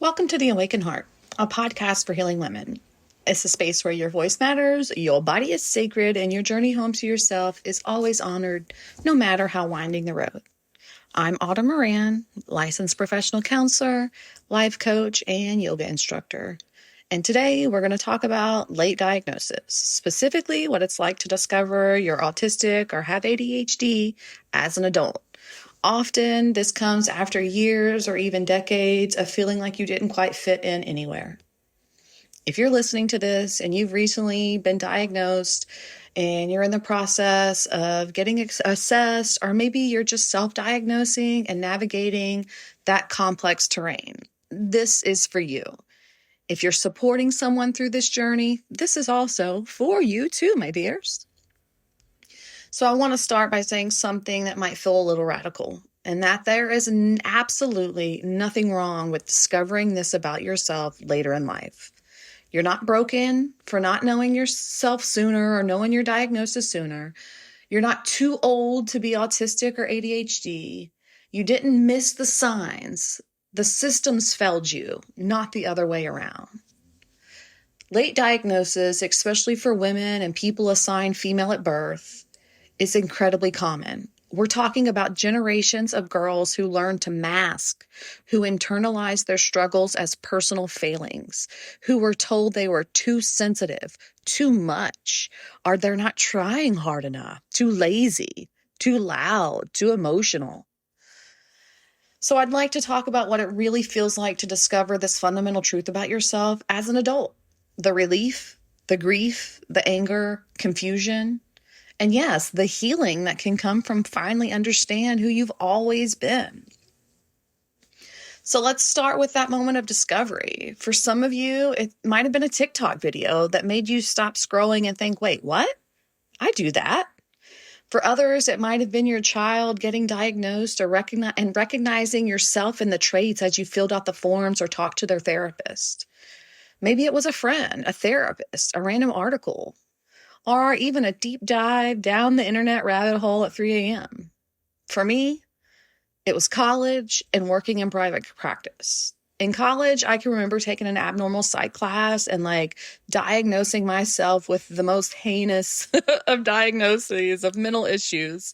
Welcome to The Awakened Heart, a podcast for healing women. It's a space where your voice matters, your body is sacred, and your journey home to yourself is always honored, no matter how winding the road. I'm Autumn Moran, licensed professional counselor, life coach, and yoga instructor. And today we're going to talk about late diagnosis, specifically what it's like to discover you're autistic or have ADHD as an adult. Often this comes after years or even decades of feeling like you didn't quite fit in anywhere. If you're listening to this and you've recently been diagnosed and you're in the process of getting assessed, or maybe you're just self-diagnosing and navigating that complex terrain, this is for you. If you're supporting someone through this journey, this is also for you too, my dears. So I want to start by saying something that might feel a little radical, and that there is absolutely nothing wrong with discovering this about yourself later in life. You're not broken for not knowing yourself sooner or knowing your diagnosis sooner. You're not too old to be autistic or ADHD. You didn't miss the signs. The systems failed you, not the other way around. Late diagnosis, especially for women and people assigned female at birth, is incredibly common. We're talking about generations of girls who learn to mask, who internalize their struggles as personal failings, who were told they were too sensitive, too much, or they're not trying hard enough, too lazy, too loud, too emotional. So I'd like to talk about what it really feels like to discover this fundamental truth about yourself as an adult. The relief, the grief, the anger, confusion, and yes, the healing that can come from finally understand who you've always been. So let's start with that moment of discovery. For some of you, it might have been a TikTok video that made you stop scrolling and think, wait, what? I do that. For others, it might have been your child getting diagnosed or recognizing yourself in the traits as you filled out the forms or talked to their therapist. Maybe it was a friend, a therapist, a random article, or even a deep dive down the internet rabbit hole at 3 a.m. For me, it was college and working in private practice. In college, I can remember taking an abnormal psych class and diagnosing myself with the most heinous of diagnoses of mental issues.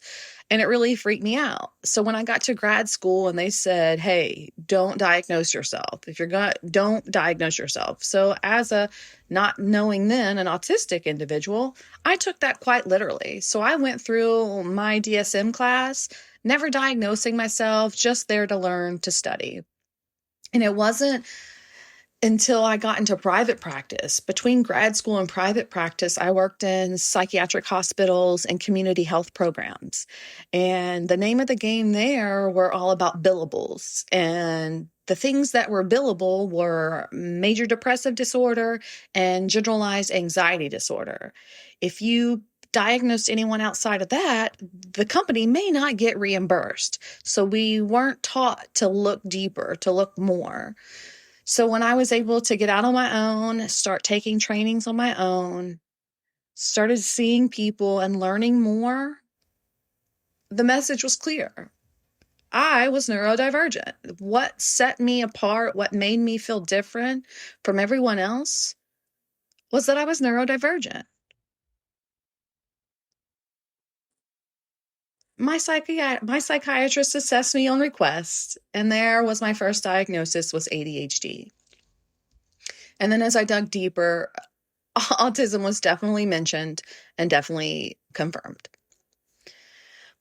And it really freaked me out. So when I got to grad school and they said, hey, don't diagnose yourself. Don't diagnose yourself. So as a not knowing then an autistic individual, I took that quite literally. So I went through my DSM class, never diagnosing myself, just there to learn, to study. And it wasn't until I got into private practice. Between grad school and private practice, I worked in psychiatric hospitals and community health programs. And the name of the game there were all about billables. And the things that were billable were major depressive disorder and generalized anxiety disorder. If you diagnosed anyone outside of that, the company may not get reimbursed. So we weren't taught to look deeper, to look more. So when I was able to get out on my own, start taking trainings on my own, started seeing people and learning more, the message was clear. I was neurodivergent. What set me apart, what made me feel different from everyone else, was that I was neurodivergent. My psychiatrist assessed me on request, and there was my first diagnosis was ADHD. And then as I dug deeper, autism was definitely mentioned and definitely confirmed.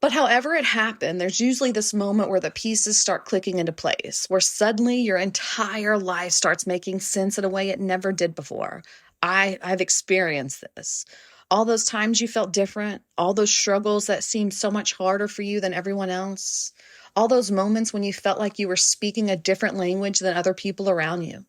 But however it happened, there's usually this moment where the pieces start clicking into place, where suddenly your entire life starts making sense in a way it never did before. I've experienced this. All those times you felt different, all those struggles that seemed so much harder for you than everyone else, all those moments when you felt like you were speaking a different language than other people around you.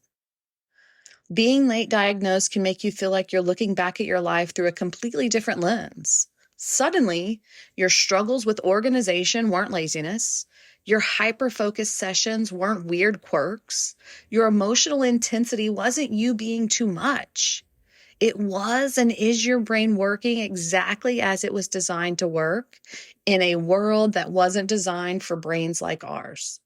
Being late diagnosed can make you feel like you're looking back at your life through a completely different lens. Suddenly, your struggles with organization weren't laziness. Your hyper-focused sessions weren't weird quirks. Your emotional intensity wasn't you being too much. It was and is your brain working exactly as it was designed to work in a world that wasn't designed for brains like ours.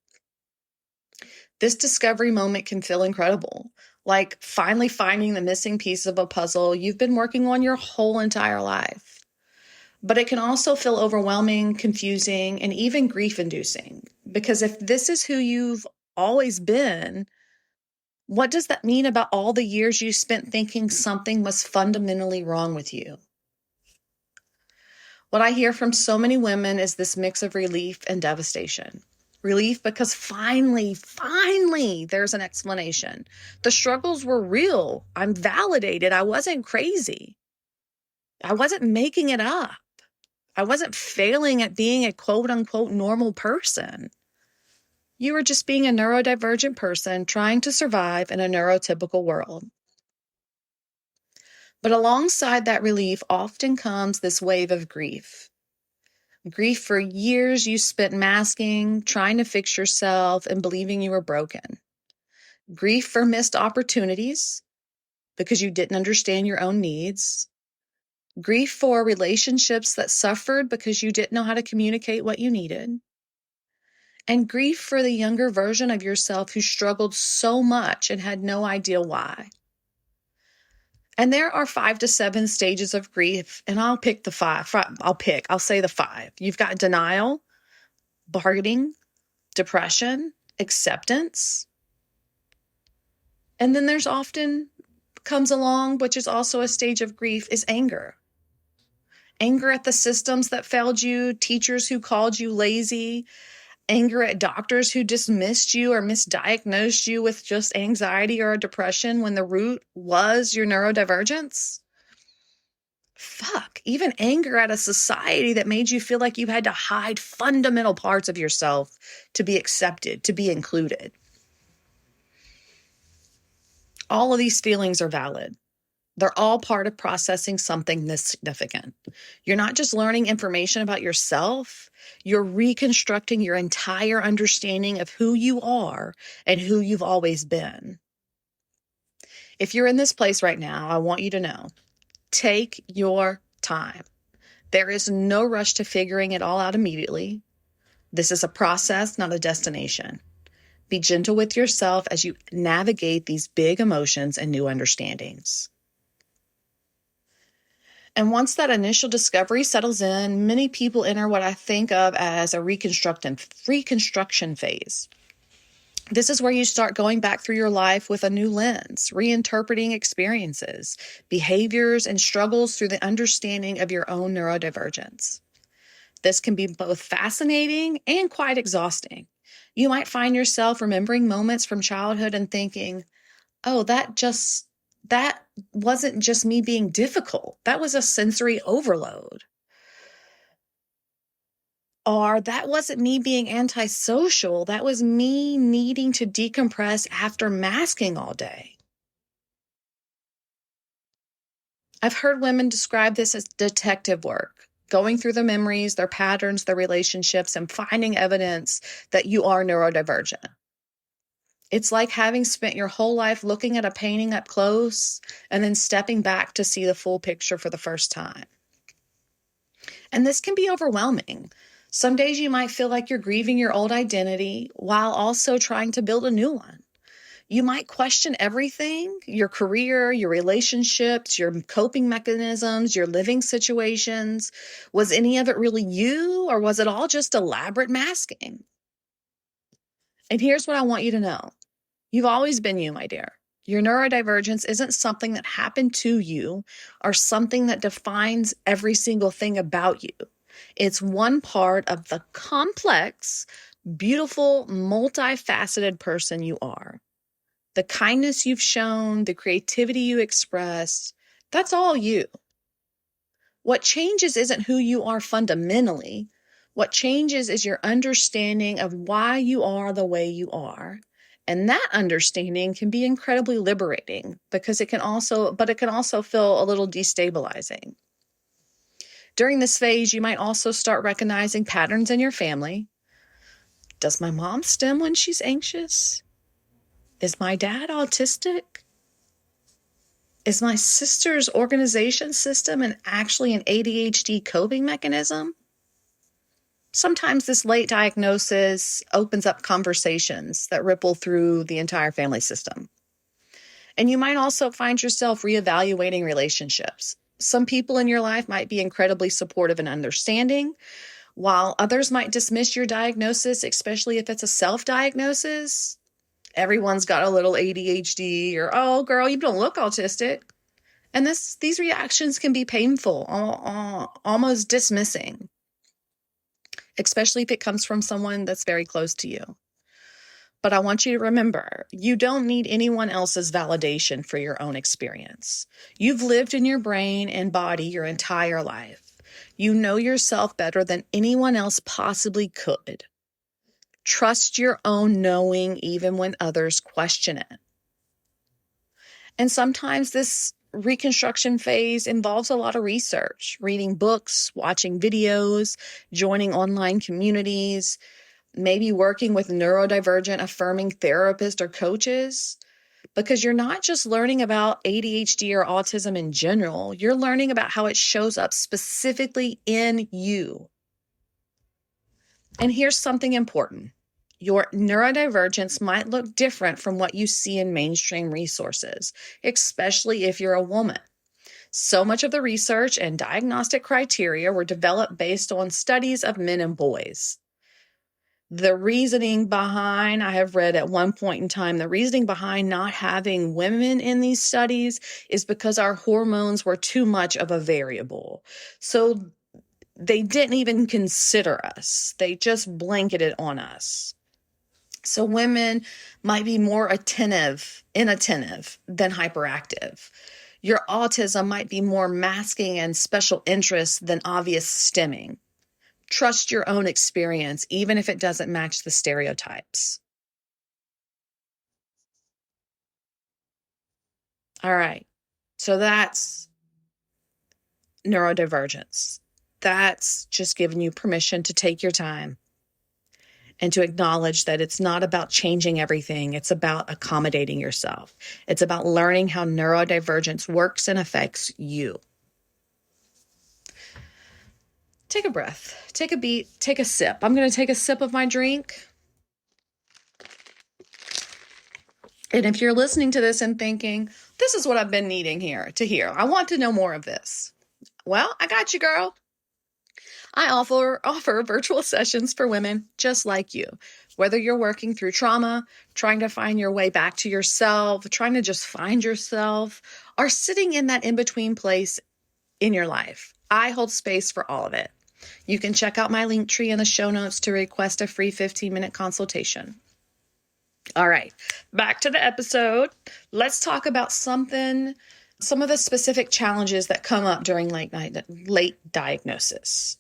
This discovery moment can feel incredible, like finally finding the missing piece of a puzzle you've been working on your whole entire life. But it can also feel overwhelming, confusing, and even grief-inducing, because if this is who you've always been, what does that mean about all the years you spent thinking something was fundamentally wrong with you? What I hear from so many women is this mix of relief and devastation. Relief because finally, there's an explanation. The struggles were real. I'm validated. I wasn't crazy. I wasn't making it up. I wasn't failing at being a quote unquote normal person. You were just being a neurodivergent person trying to survive in a neurotypical world. But alongside that relief often comes this wave of grief. Grief for years you spent masking, trying to fix yourself, and believing you were broken. Grief for missed opportunities because you didn't understand your own needs. Grief for relationships that suffered because you didn't know how to communicate what you needed. And grief for the younger version of yourself who struggled so much and had no idea why. And there are 5 to 7 stages of grief, and I'll pick the 5. I'll say the 5. You've got denial, bargaining, depression, acceptance. And then there's often comes along, which is also a stage of grief, is anger. Anger at the systems that failed you, teachers who called you lazy, anger at doctors who dismissed you or misdiagnosed you with just anxiety or depression when the root was your neurodivergence. Even anger at a society that made you feel like you had to hide fundamental parts of yourself to be accepted, to be included. All of these feelings are valid. They're all part of processing something this significant. You're not just learning information about yourself, you're reconstructing your entire understanding of who you are and who you've always been. If you're in this place right now, I want you to know, take your time. There is no rush to figuring it all out immediately. This is a process, not a destination. Be gentle with yourself as you navigate these big emotions and new understandings. And once that initial discovery settles in, many people enter what I think of as a reconstruction phase. This is where you start going back through your life with a new lens, reinterpreting experiences, behaviors, and struggles through the understanding of your own neurodivergence. This can be both fascinating and quite exhausting. You might find yourself remembering moments from childhood and thinking, oh, that wasn't just me being difficult. That was a sensory overload. Or that wasn't me being antisocial. That was me needing to decompress after masking all day. I've heard women describe this as detective work, going through the memories, their patterns, their relationships, and finding evidence that you are neurodivergent. It's like having spent your whole life looking at a painting up close and then stepping back to see the full picture for the first time. And this can be overwhelming. Some days you might feel like you're grieving your old identity while also trying to build a new one. You might question everything, your career, your relationships, your coping mechanisms, your living situations. Was any of it really you, or was it all just elaborate masking? And here's what I want you to know. You've always been you, my dear. Your neurodivergence isn't something that happened to you or something that defines every single thing about you. It's one part of the complex, beautiful, multifaceted person you are. The kindness you've shown, the creativity you express, that's all you. What changes isn't who you are fundamentally. What changes is your understanding of why you are the way you are. And that understanding can be incredibly liberating because it can also feel a little destabilizing. During this phase, you might also start recognizing patterns in your family. Does my mom stim when she's anxious? Is my dad autistic? Is my sister's organization system actually an ADHD coping mechanism? Sometimes this late diagnosis opens up conversations that ripple through the entire family system. And you might also find yourself reevaluating relationships. Some people in your life might be incredibly supportive and understanding, while others might dismiss your diagnosis, especially if it's a self-diagnosis. Everyone's got a little ADHD, or, oh, girl, you don't look autistic. And these reactions can be painful, almost dismissing, especially if it comes from someone that's very close to you. But I want you to remember, you don't need anyone else's validation for your own experience. You've lived in your brain and body your entire life. You know yourself better than anyone else possibly could. Trust your own knowing even when others question it. And sometimes this reconstruction phase involves a lot of research, reading books, watching videos, joining online communities, maybe working with neurodivergent-affirming therapists or coaches, because you're not just learning about ADHD or autism in general, you're learning about how it shows up specifically in you. And here's something important. Your neurodivergence might look different from what you see in mainstream resources, especially if you're a woman. So much of the research and diagnostic criteria were developed based on studies of men and boys. The reasoning behind, I have read at one point in time, the reasoning behind not having women in these studies is because our hormones were too much of a variable. So they didn't even consider us. They just blanketed on us. So women might be more inattentive than hyperactive. Your autism might be more masking and special interest than obvious stimming. Trust your own experience, even if it doesn't match the stereotypes. All right. So that's neurodivergence. That's just giving you permission to take your time and to acknowledge that it's not about changing everything. It's about accommodating yourself. It's about learning how neurodivergence works and affects you. Take a breath, take a beat, take a sip. I'm going to take a sip of my drink. And if you're listening to this and thinking, this is what I've been needing to hear. I want to know more of this. Well, I got you, girl. I offer virtual sessions for women just like you. Whether you're working through trauma, trying to find your way back to yourself, trying to just find yourself, or sitting in that in-between place in your life, I hold space for all of it. You can check out my link tree in the show notes to request a free 15-minute consultation. All right, back to the episode. Let's talk about some of the specific challenges that come up during late diagnosis.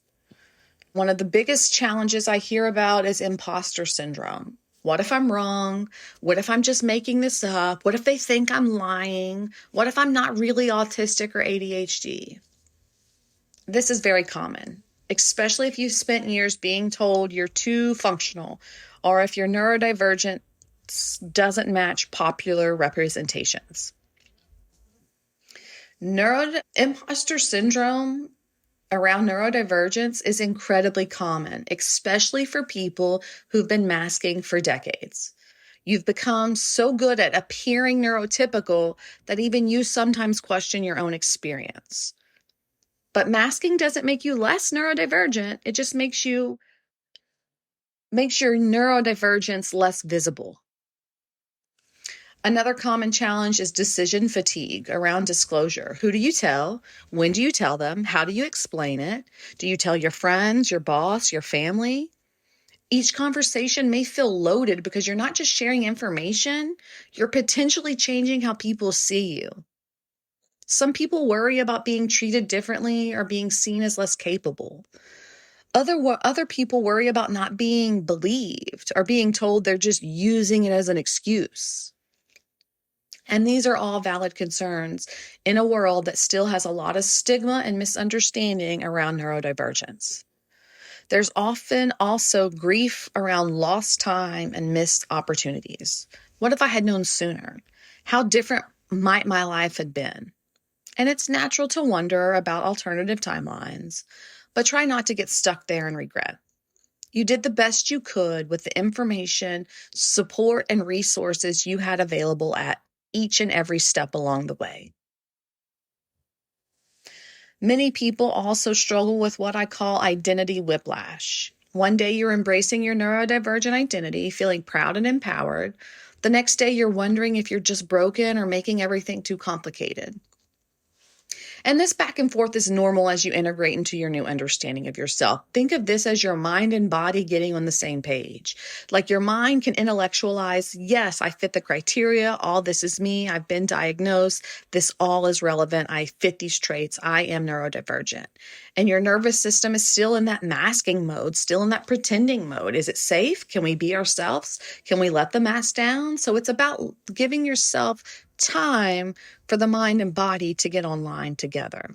One of the biggest challenges I hear about is imposter syndrome. What if I'm wrong? What if I'm just making this up? What if they think I'm lying? What if I'm not really autistic or ADHD? This is very common, especially if you've spent years being told you're too functional, or if your neurodivergent doesn't match popular representations. Imposter syndrome around neurodivergence is incredibly common, especially for people who've been masking for decades. You've become so good at appearing neurotypical that even you sometimes question your own experience. But masking doesn't make you less neurodivergent. It just makes your neurodivergence less visible. Another common challenge is decision fatigue around disclosure. Who do you tell? When do you tell them? How do you explain it? Do you tell your friends, your boss, your family? Each conversation may feel loaded because you're not just sharing information, you're potentially changing how people see you. Some people worry about being treated differently or being seen as less capable. Other people worry about not being believed or being told they're just using it as an excuse. And these are all valid concerns in a world that still has a lot of stigma and misunderstanding around neurodivergence. There's often also grief around lost time and missed opportunities. What if I had known sooner? How different might my life have been? And it's natural to wonder about alternative timelines, but try not to get stuck there in regret. You did the best you could with the information, support, and resources you had available at each and every step along the way. Many people also struggle with what I call identity whiplash. One day you're embracing your neurodivergent identity, feeling proud and empowered. The next day you're wondering if you're just broken or making everything too complicated. And this back and forth is normal as you integrate into your new understanding of yourself. Think of this as your mind and body getting on the same page. Like your mind can intellectualize, yes, I fit the criteria. All this is me. I've been diagnosed. This all is relevant. I fit these traits. I am neurodivergent. And your nervous system is still in that masking mode, still in that pretending mode. Is it safe? Can we be ourselves? Can we let the mask down? So it's about giving yourself time for the mind and body to get online together.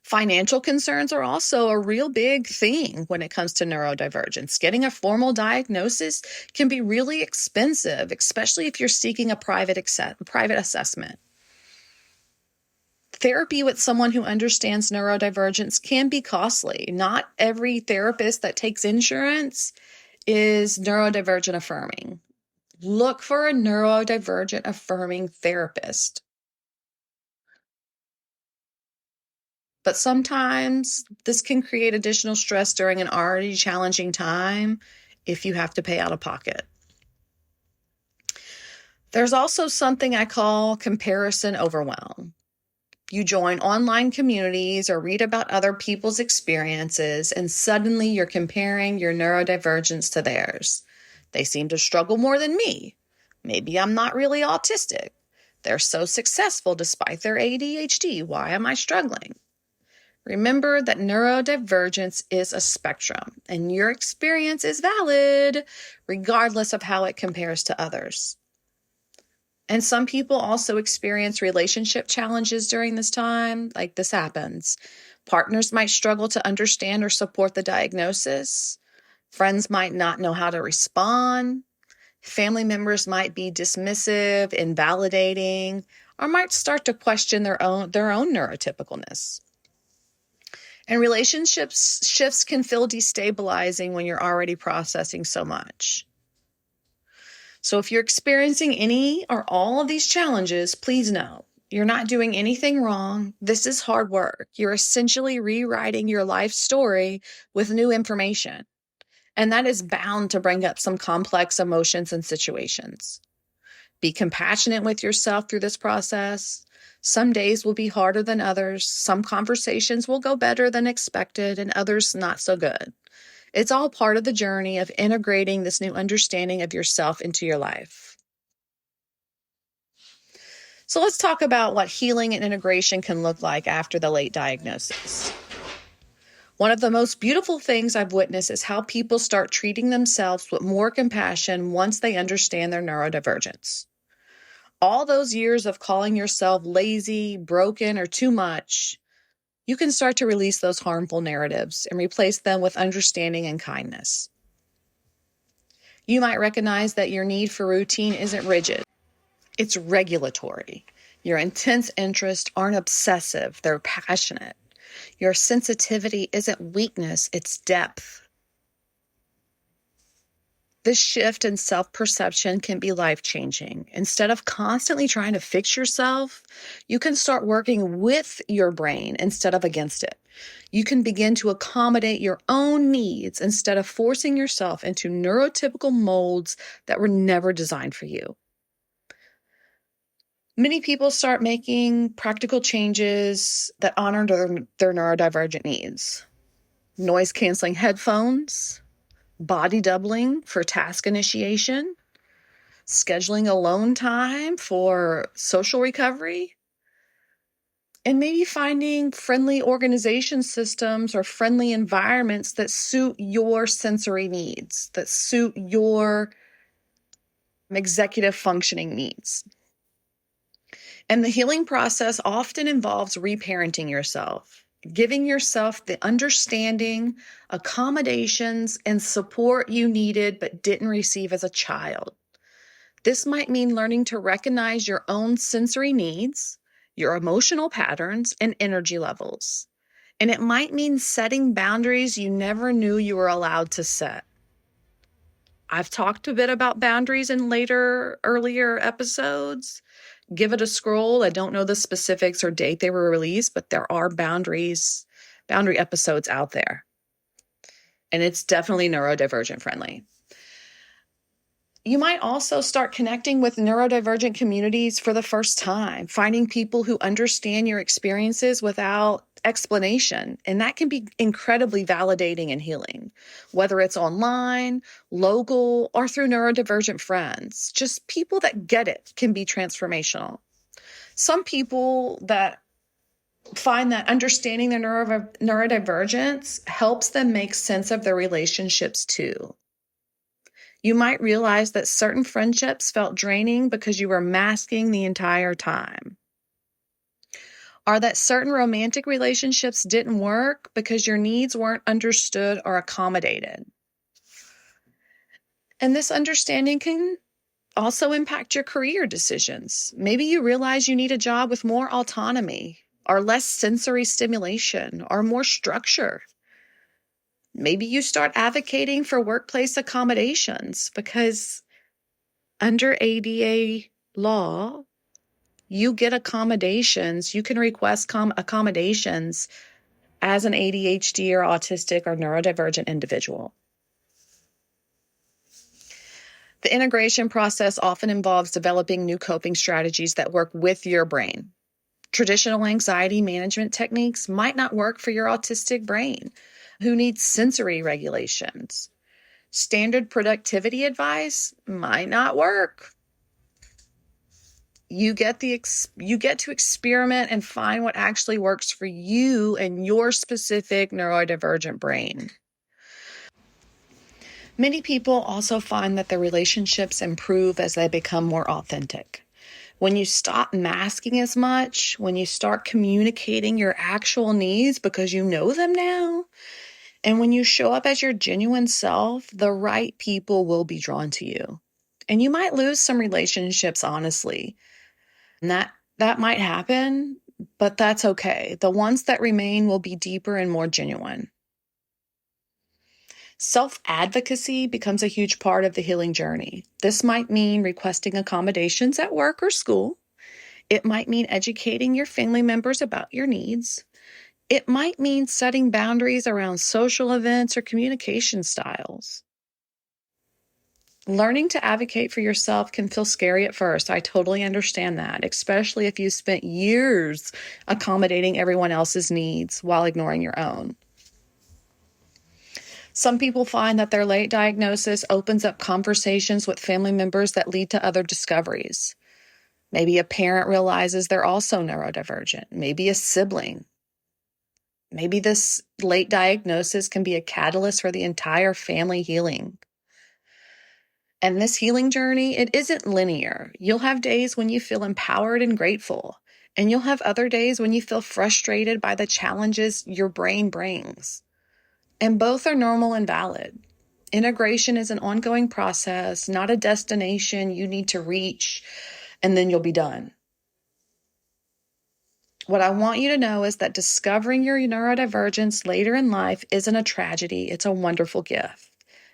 Financial concerns are also a real big thing when it comes to neurodivergence. Getting a formal diagnosis can be really expensive, especially if you're seeking a private assessment. Therapy with someone who understands neurodivergence can be costly. Not every therapist that takes insurance is neurodivergent-affirming. Look for a neurodivergent-affirming therapist. But sometimes this can create additional stress during an already challenging time if you have to pay out of pocket. There's also something I call comparison overwhelm. You join online communities or read about other people's experiences, and suddenly you're comparing your neurodivergence to theirs. They seem to struggle more than me. Maybe I'm not really autistic. They're so successful despite their ADHD. Why am I struggling? Remember that neurodivergence is a spectrum, and your experience is valid regardless of how it compares to others. And some people also experience relationship challenges during this time. Like this happens. Partners might struggle to understand or support the diagnosis. Friends might not know how to respond. Family members might be dismissive, invalidating, or might start to question their own neurotypicalness. And relationships shifts can feel destabilizing when you're already processing so much. So if you're experiencing any or all of these challenges, please know you're not doing anything wrong. This is hard work. You're essentially rewriting your life story with new information. And that is bound to bring up some complex emotions and situations. Be compassionate with yourself through this process. Some days will be harder than others. Some conversations will go better than expected and others not so good. It's all part of the journey of integrating this new understanding of yourself into your life. So let's talk about what healing and integration can look like after the late diagnosis. One of the most beautiful things I've witnessed is how people start treating themselves with more compassion once they understand their neurodivergence. All those years of calling yourself lazy, broken, or too much, you can start to release those harmful narratives and replace them with understanding and kindness. You might recognize that your need for routine isn't rigid. It's regulatory. Your intense interests aren't obsessive, they're passionate. Your sensitivity isn't weakness, it's depth. This shift in self-perception can be life-changing. Instead of constantly trying to fix yourself, you can start working with your brain instead of against it. You can begin to accommodate your own needs instead of forcing yourself into neurotypical molds that were never designed for you. Many people start making practical changes that honor their neurodivergent needs. Noise-canceling headphones, body doubling for task initiation, scheduling alone time for social recovery, and maybe finding friendly organization systems or friendly environments that suit your sensory needs, that suit your executive functioning needs. And the healing process often involves reparenting yourself, giving yourself the understanding, accommodations, and support you needed but didn't receive as a child. This might mean learning to recognize your own sensory needs, your emotional patterns, and energy levels. And it might mean setting boundaries you never knew you were allowed to set. I've talked a bit about boundaries in earlier episodes. Give it a scroll. I don't know the specifics or date they were released, but there are boundary episodes out there. And it's definitely neurodivergent friendly. You might also start connecting with neurodivergent communities for the first time, finding people who understand your experiences without explanation. And that can be incredibly validating and healing, whether it's online, local, or through neurodivergent friends. Just people that get it can be transformational. Some people that find that understanding their neurodivergence helps them make sense of their relationships too. You might realize that certain friendships felt draining because you were masking the entire time. Or that certain romantic relationships didn't work because your needs weren't understood or accommodated. And this understanding can also impact your career decisions. Maybe you realize you need a job with more autonomy, or less sensory stimulation, or more structure. Maybe you start advocating for workplace accommodations because under ADA law, you get accommodations. You can request accommodations as an ADHD or autistic or neurodivergent individual. The integration process often involves developing new coping strategies that work with your brain. Traditional anxiety management techniques might not work for your autistic brain, who needs sensory regulations. Standard productivity advice might not work. You get to experiment and find what actually works for you and your specific neurodivergent brain. Many people also find that their relationships improve as they become more authentic. When you stop masking as much, when you start communicating your actual needs because you know them now, and when you show up as your genuine self, the right people will be drawn to you. And you might lose some relationships, honestly. And that might happen, but that's okay. The ones that remain will be deeper and more genuine. Self-advocacy becomes a huge part of the healing journey. This might mean requesting accommodations at work or school. It might mean educating your family members about your needs. It might mean setting boundaries around social events or communication styles. Learning to advocate for yourself can feel scary at first. I totally understand that, especially if you spent years accommodating everyone else's needs while ignoring your own. Some people find that their late diagnosis opens up conversations with family members that lead to other discoveries. Maybe a parent realizes they're also neurodivergent. Maybe a sibling. Maybe this late diagnosis can be a catalyst for the entire family healing. And this healing journey, it isn't linear. You'll have days when you feel empowered and grateful, and you'll have other days when you feel frustrated by the challenges your brain brings. And both are normal and valid. Integration is an ongoing process, not a destination you need to reach, and then you'll be done. What I want you to know is that discovering your neurodivergence later in life isn't a tragedy. It's a wonderful gift.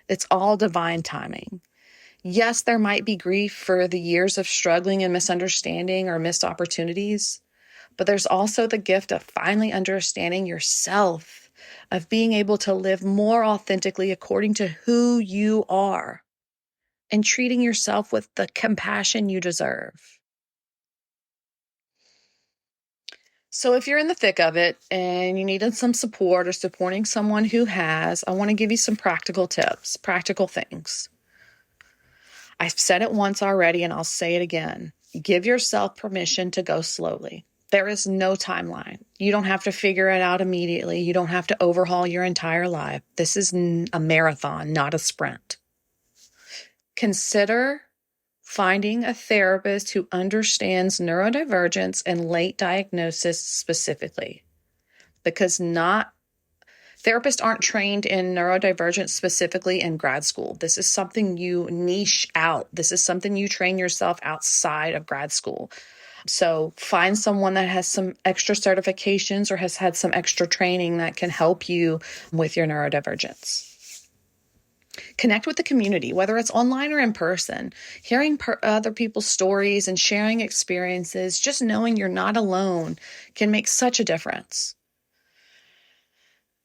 It's all divine timing. Yes, there might be grief for the years of struggling and misunderstanding or missed opportunities, but there's also the gift of finally understanding yourself, of being able to live more authentically according to who you are, and treating yourself with the compassion you deserve. So if you're in the thick of it and you needed some support or supporting someone who has, I want to give you some practical tips, practical things. I've said it once already and I'll say it again. Give yourself permission to go slowly. There is no timeline. You don't have to figure it out immediately. You don't have to overhaul your entire life. This is a marathon, not a sprint. Consider finding a therapist who understands neurodivergence and late diagnosis specifically, because therapists aren't trained in neurodivergence specifically in grad school. This is something you niche out. This is something you train yourself outside of grad school. So find someone that has some extra certifications or has had some extra training that can help you with your neurodivergence. Connect with the community, whether it's online or in person. Hearing other people's stories and sharing experiences, just knowing you're not alone, can make such a difference.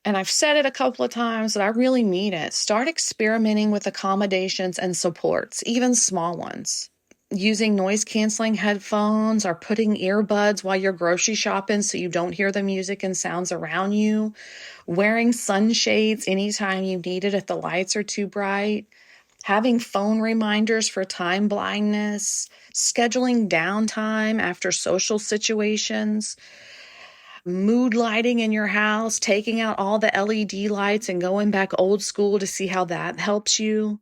And I've said it a couple of times, but I really mean it. Start experimenting with accommodations and supports, even small ones. Using noise-canceling headphones or putting earbuds while you're grocery shopping so you don't hear the music and sounds around you. Wearing sunshades anytime you need it if the lights are too bright. Having phone reminders for time blindness. Scheduling downtime after social situations. Mood lighting in your house, taking out all the LED lights and going back old school to see how that helps you.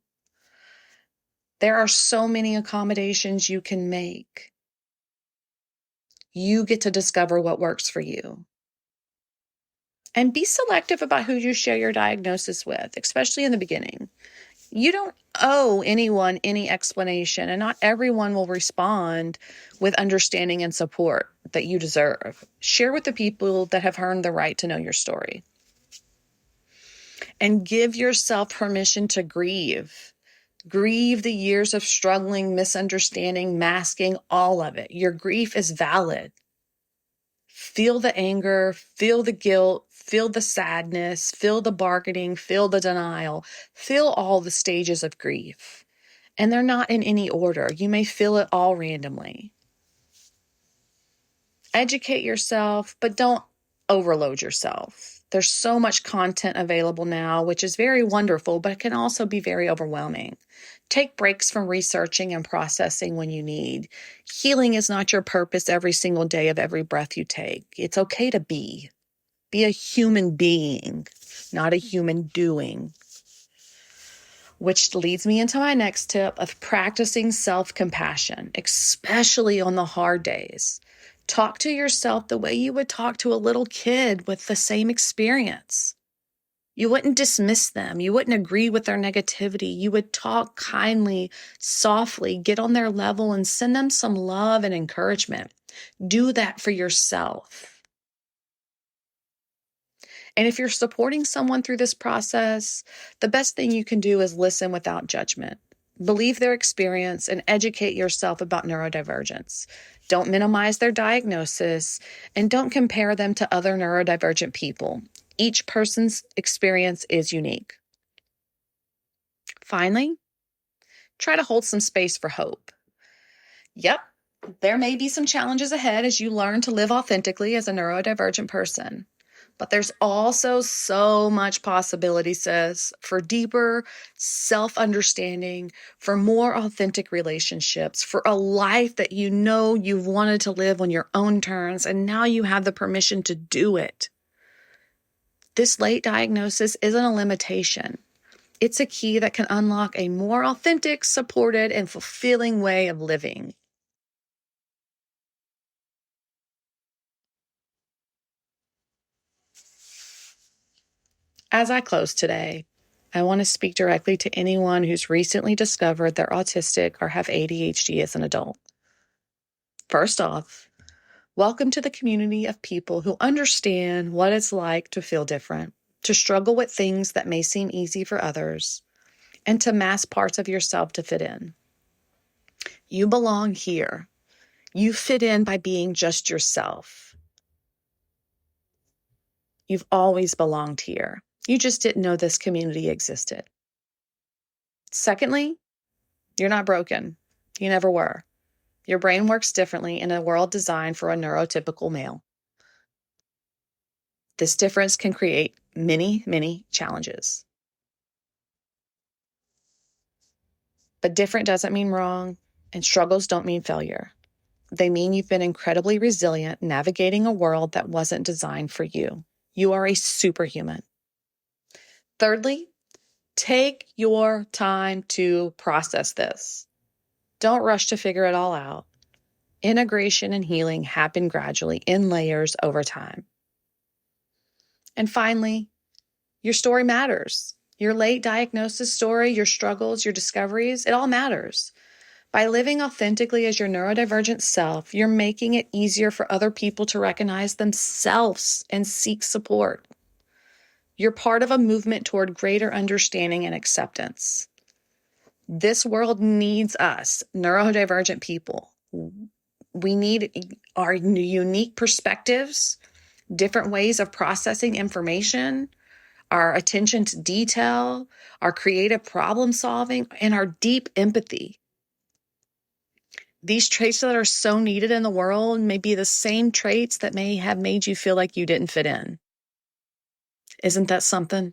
There are so many accommodations you can make. You get to discover what works for you. And be selective about who you share your diagnosis with, especially in the beginning. You don't owe anyone any explanation, and not everyone will respond with understanding and support that you deserve. Share with the people that have earned the right to know your story. And give yourself permission to grieve. Grieve the years of struggling, misunderstanding, masking, all of it. Your grief is valid. Feel the anger, feel the guilt, feel the sadness, feel the bargaining, feel the denial, feel all the stages of grief. And they're not in any order. You may feel it all randomly. Educate yourself, but don't overload yourself. There's so much content available now, which is very wonderful, but it can also be very overwhelming. Take breaks from researching and processing when you need. Healing is not your purpose every single day of every breath you take. It's okay to be. Be a human being, not a human doing. Which leads me into my next tip of practicing self-compassion, especially on the hard days. Talk to yourself the way you would talk to a little kid with the same experience. You wouldn't dismiss them. You wouldn't agree with their negativity. You would talk kindly, softly, get on their level and send them some love and encouragement. Do that for yourself. And if you're supporting someone through this process, the best thing you can do is listen without judgment. Believe their experience and educate yourself about neurodivergence. Don't minimize their diagnosis and don't compare them to other neurodivergent people. Each person's experience is unique. Finally, try to hold some space for hope. Yep, there may be some challenges ahead as you learn to live authentically as a neurodivergent person. But there's also so much possibility, sis, for deeper self-understanding, for more authentic relationships, for a life that you know you've wanted to live on your own terms, and now you have the permission to do it. This late diagnosis isn't a limitation. It's a key that can unlock a more authentic, supported, and fulfilling way of living. As I close today, I want to speak directly to anyone who's recently discovered they're autistic or have ADHD as an adult. First off, welcome to the community of people who understand what it's like to feel different, to struggle with things that may seem easy for others, and to mask parts of yourself to fit in. You belong here. You fit in by being just yourself. You've always belonged here. You just didn't know this community existed. Secondly, you're not broken. You never were. Your brain works differently in a world designed for a neurotypical male. This difference can create many, many challenges. But different doesn't mean wrong, and struggles don't mean failure. They mean you've been incredibly resilient navigating a world that wasn't designed for you. You are a superhuman. Thirdly, take your time to process this. Don't rush to figure it all out. Integration and healing happen gradually in layers over time. And finally, your story matters. Your late diagnosis story, your struggles, your discoveries, it all matters. By living authentically as your neurodivergent self, you're making it easier for other people to recognize themselves and seek support. You're part of a movement toward greater understanding and acceptance. This world needs us, neurodivergent people. We need our unique perspectives, different ways of processing information, our attention to detail, our creative problem solving, and our deep empathy. These traits that are so needed in the world may be the same traits that may have made you feel like you didn't fit in. Isn't that something?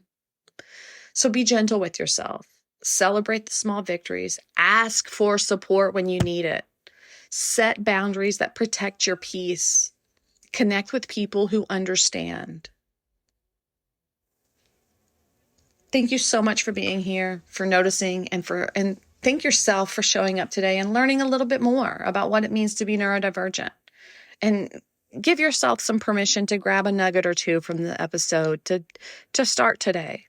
So be gentle with yourself. Celebrate the small victories. Ask for support when you need it. Set boundaries that protect your peace. Connect with people who understand. Thank you so much for being here, for noticing, and thank yourself for showing up today and learning a little bit more about what it means to be neurodivergent. And give yourself some permission to grab a nugget or two from the episode to start today,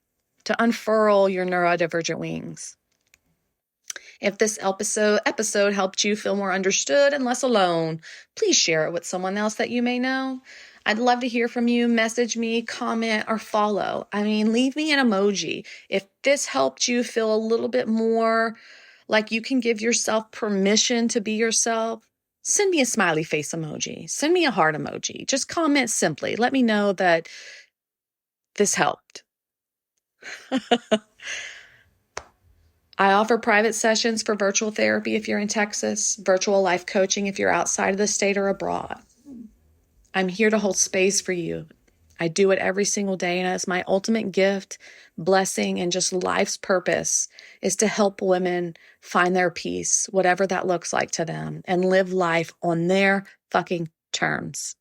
to unfurl your neurodivergent wings. If this episode helped you feel more understood and less alone, please share it with someone else that you may know. I'd love to hear from you. Message me, comment, or follow. Leave me an emoji. If this helped you feel a little bit more like you can give yourself permission to be yourself, send me a smiley face emoji. Send me a heart emoji. Just comment simply. Let me know that this helped. I offer private sessions for virtual therapy if you're in Texas, virtual life coaching if you're outside of the state or abroad. I'm here to hold space for you. I do it every single day, and it's my ultimate gift, blessing, and just life's purpose is to help women find their peace, whatever that looks like to them, and live life on their fucking terms.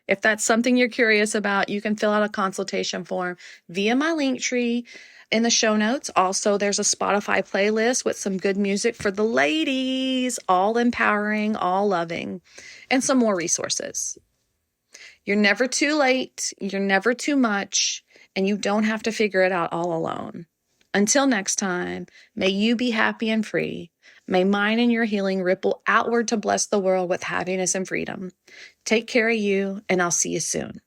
If that's something you're curious about, you can fill out a consultation form via my link tree in the show notes. Also, there's a Spotify playlist with some good music for the ladies, all empowering, all loving, and some more resources. You're never too late, you're never too much, and you don't have to figure it out all alone. Until next time, may you be happy and free. May mine and your healing ripple outward to bless the world with happiness and freedom. Take care of you, and I'll see you soon.